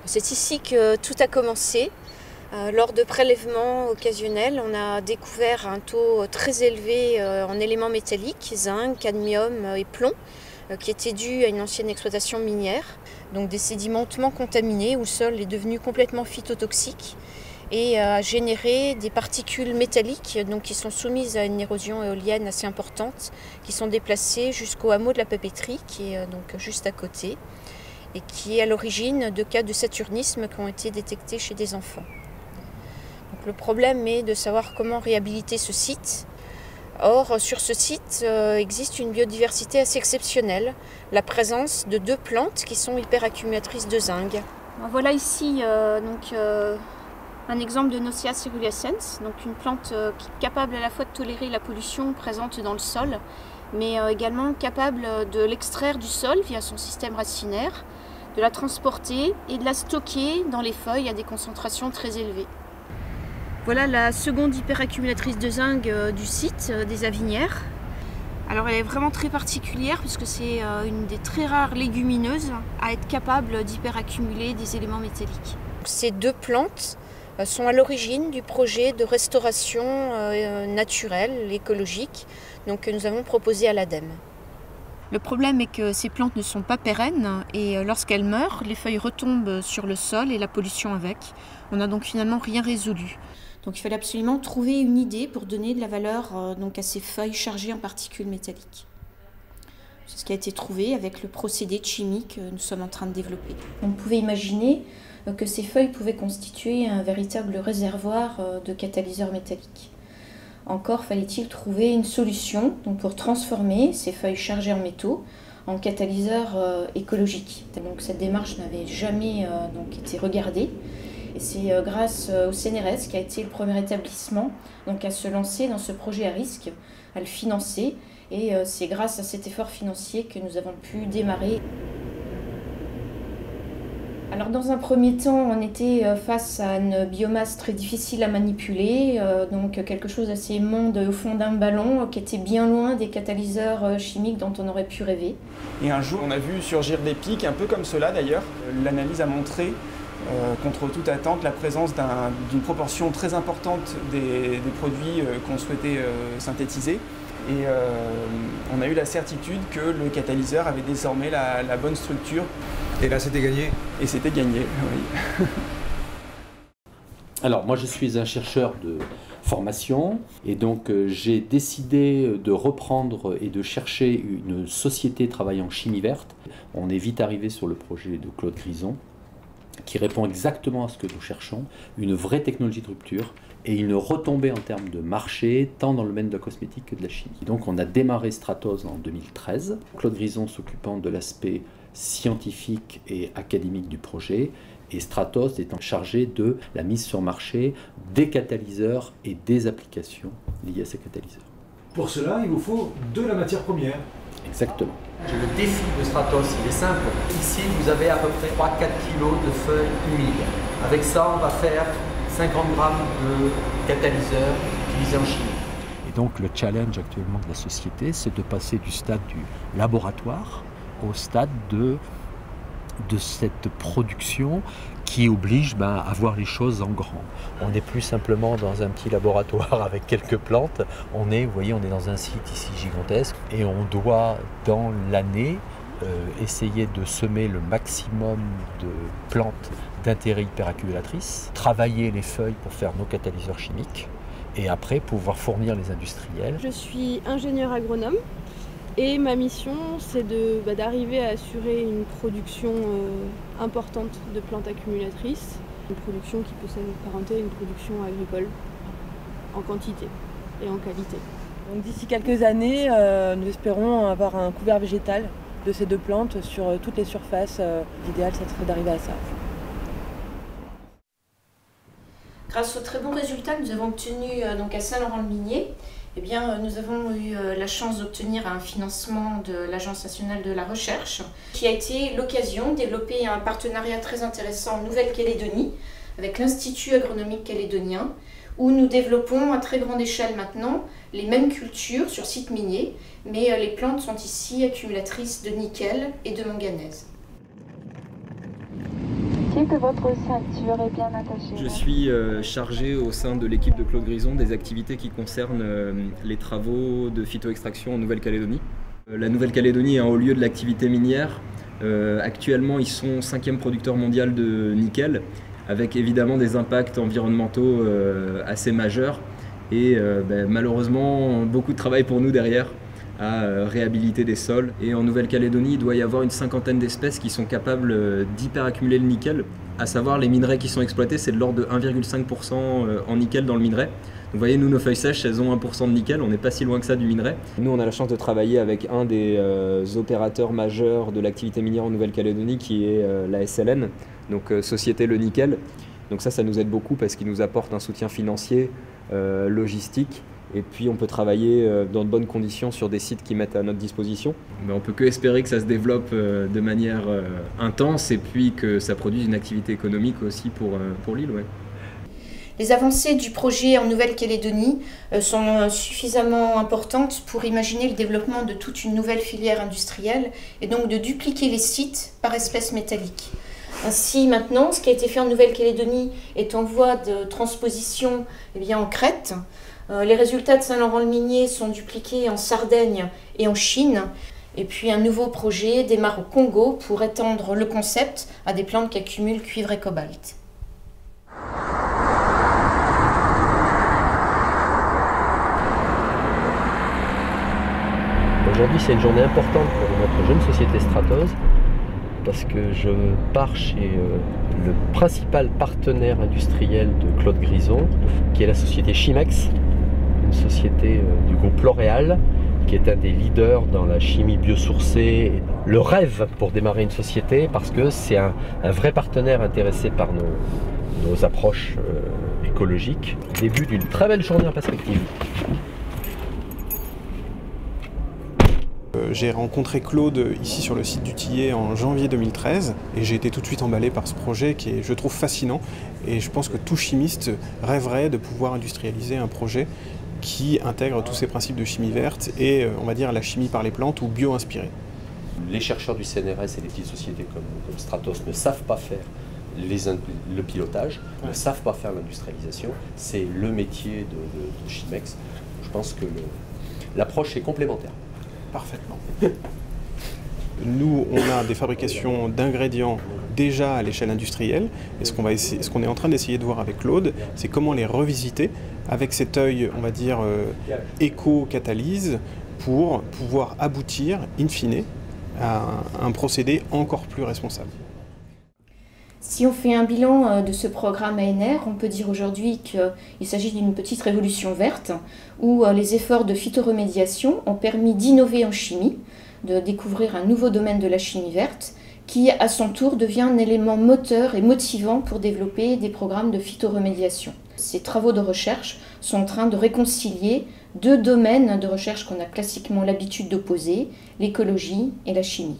C'est ici que tout a commencé. Lors de prélèvements occasionnels, on a découvert un taux très élevé en éléments métalliques, zinc, cadmium et plomb, qui était dû à une ancienne exploitation minière. Donc des sédiments hautement contaminés où le sol est devenu complètement phytotoxique et a généré des particules métalliques donc, qui sont soumises à une érosion éolienne assez importante, qui sont déplacées jusqu'au hameau de la papeterie, qui est donc juste à côté, et qui est à l'origine de cas de saturnisme qui ont été détectés chez des enfants. Donc, le problème est de savoir comment réhabiliter ce site. Or, sur ce site existe une biodiversité assez exceptionnelle, la présence de 2 plantes qui sont hyperaccumulatrices de zinc. Voilà ici un exemple de Noscia cerulescens, donc une plante qui est capable à la fois de tolérer la pollution présente dans le sol, mais également capable de l'extraire du sol via son système racinaire, de la transporter et de la stocker dans les feuilles à des concentrations très élevées. Voilà la seconde hyperaccumulatrice de zinc du site des Avinières. Alors elle est vraiment très particulière puisque c'est une des très rares légumineuses à être capable d'hyperaccumuler des éléments métalliques. Ces 2 plantes sont à l'origine du projet de restauration naturelle, écologique, donc, que nous avons proposé à l'ADEME. Le problème est que ces plantes ne sont pas pérennes et lorsqu'elles meurent, les feuilles retombent sur le sol et la pollution avec. On n'a donc finalement rien résolu. Donc il fallait absolument trouver une idée pour donner de la valeur donc à ces feuilles chargées en particules métalliques. C'est ce qui a été trouvé avec le procédé chimique que nous sommes en train de développer. On pouvait imaginer que ces feuilles pouvaient constituer un véritable réservoir de catalyseurs métalliques. Encore fallait-il trouver une solution donc pour transformer ces feuilles chargées en métaux en catalyseurs écologiques. Donc cette démarche n'avait jamais été regardée. Et c'est grâce au CNRS qui a été le premier établissement donc, à se lancer dans ce projet à risque, à le financer. Et c'est grâce à cet effort financier que nous avons pu démarrer. Alors dans un premier temps, on était face à une biomasse très difficile à manipuler, donc quelque chose assez immonde au fond d'un ballon qui était bien loin des catalyseurs chimiques dont on aurait pu rêver. Et un jour, on a vu surgir des pics, un peu comme cela d'ailleurs. L'analyse a montré, contre toute attente, la présence d'une proportion très importante des produits qu'on souhaitait synthétiser. Et on a eu la certitude que le catalyseur avait désormais la bonne structure. Et là, c'était gagné? Et c'était gagné, oui. Alors, moi, je suis un chercheur de formation et donc j'ai décidé de reprendre et de chercher une société travaillant en chimie verte. On est vite arrivé sur le projet de Claude Grison qui répond exactement à ce que nous cherchons, une vraie technologie de rupture et une retombée en termes de marché, tant dans le domaine de la cosmétique que de la chimie. Donc on a démarré Stratos en 2013, Claude Grison s'occupant de l'aspect scientifique et académique du projet, et Stratos étant chargé de la mise sur marché des catalyseurs et des applications liées à ces catalyseurs. Pour cela, il vous faut de la matière première. Exactement. Le défi de Stratos, il est simple. Ici, vous avez à peu près 3-4 kg de feuilles humides. Avec ça, on va faire 50 grammes de catalyseurs utilisés en chimie. Et donc le challenge actuellement de la société, c'est de passer du stade du laboratoire au stade de cette production qui oblige à voir les choses en grand. On n'est plus simplement dans un petit laboratoire avec quelques plantes, vous voyez, on est dans un site ici gigantesque et on doit dans l'année essayer de semer le maximum de plantes d'intérêt hyperaccumulatrices, travailler les feuilles pour faire nos catalyseurs chimiques et après pouvoir fournir les industriels. Je suis ingénieur agronome. Et ma mission, c'est d'arriver à assurer une production importante de plantes accumulatrices, une production qui peut s'apparenter à une production agricole en quantité et en qualité. Donc d'ici quelques années, nous espérons avoir un couvert végétal de ces 2 plantes sur toutes les surfaces. L'idéal, ça serait d'arriver à ça. Grâce aux très bons résultats que nous avons obtenus à Saint-Laurent-le-Minier, nous avons eu la chance d'obtenir un financement de l'Agence nationale de la recherche qui a été l'occasion de développer un partenariat très intéressant en Nouvelle-Calédonie avec l'Institut agronomique calédonien où nous développons à très grande échelle maintenant les mêmes cultures sur site minier, mais les plantes sont ici accumulatrices de nickel et de manganèse. Que votre ceinture est bien attachée. Je suis chargé au sein de l'équipe de Claude Grison des activités qui concernent les travaux de phytoextraction en Nouvelle-Calédonie. La Nouvelle-Calédonie est un haut lieu de l'activité minière. Actuellement, ils sont 5e producteur mondial de nickel, avec évidemment des impacts environnementaux assez majeurs et malheureusement beaucoup de travail pour nous derrière à réhabiliter des sols. Et en Nouvelle-Calédonie, il doit y avoir une 50aine d'espèces qui sont capables d'hyperaccumuler le nickel. À savoir, les minerais qui sont exploités, c'est de l'ordre de 1,5% en nickel dans le minerai. Donc vous voyez, nous, nos feuilles sèches, elles ont 1% de nickel, on n'est pas si loin que ça du minerai. Nous, on a la chance de travailler avec un des opérateurs majeurs de l'activité minière en Nouvelle-Calédonie, qui est la SLN, donc Société Le Nickel. Donc ça nous aide beaucoup parce qu'il nous apporte un soutien financier, logistique. Et puis on peut travailler dans de bonnes conditions sur des sites qui mettent à notre disposition. Mais on peut que espérer que ça se développe de manière intense et puis que ça produise une activité économique aussi pour l'île. Ouais. Les avancées du projet en Nouvelle-Calédonie sont suffisamment importantes pour imaginer le développement de toute une nouvelle filière industrielle et donc de dupliquer les sites par espèce métallique. Ainsi, maintenant, ce qui a été fait en Nouvelle-Calédonie est en voie de transposition en Crète. Les résultats de Saint-Laurent-le-Minier sont dupliqués en Sardaigne et en Chine. Et puis un nouveau projet démarre au Congo pour étendre le concept à des plantes qui accumulent cuivre et cobalt. Aujourd'hui, c'est une journée importante pour notre jeune société Stratos parce que je pars chez le principal partenaire industriel de Claude Grison, qui est la société Chimex, une société du groupe L'Oréal, qui est un des leaders dans la chimie biosourcée. Le rêve pour démarrer une société, parce que c'est un vrai partenaire intéressé par nos approches écologiques. Début d'une très belle journée en perspective. J'ai rencontré Claude ici sur le site du Tillet en janvier 2013 et j'ai été tout de suite emballé par ce projet qui est, je trouve, fascinant. Et je pense que tout chimiste rêverait de pouvoir industrialiser un projet qui intègre tous ces principes de chimie verte et, on va dire, la chimie par les plantes ou bio-inspirée. Les chercheurs du CNRS et des petites sociétés comme Stratos ne savent pas faire le pilotage, ne savent pas faire l'industrialisation. C'est le métier de Chimex. Je pense que l'approche est complémentaire. Parfaitement. Nous, on a des fabrications d'ingrédients déjà à l'échelle industrielle. Et ce qu'on est en train d'essayer de voir avec Claude, c'est comment les revisiter avec cet œil, on va dire, éco-catalyse pour pouvoir aboutir, in fine, à un procédé encore plus responsable. Si on fait un bilan de ce programme ANR, on peut dire aujourd'hui qu'il s'agit d'une petite révolution verte où les efforts de phytoremédiation ont permis d'innover en chimie, de découvrir un nouveau domaine de la chimie verte qui, à son tour, devient un élément moteur et motivant pour développer des programmes de phytoremédiation. Ces travaux de recherche sont en train de réconcilier deux domaines de recherche qu'on a classiquement l'habitude d'opposer, l'écologie et la chimie.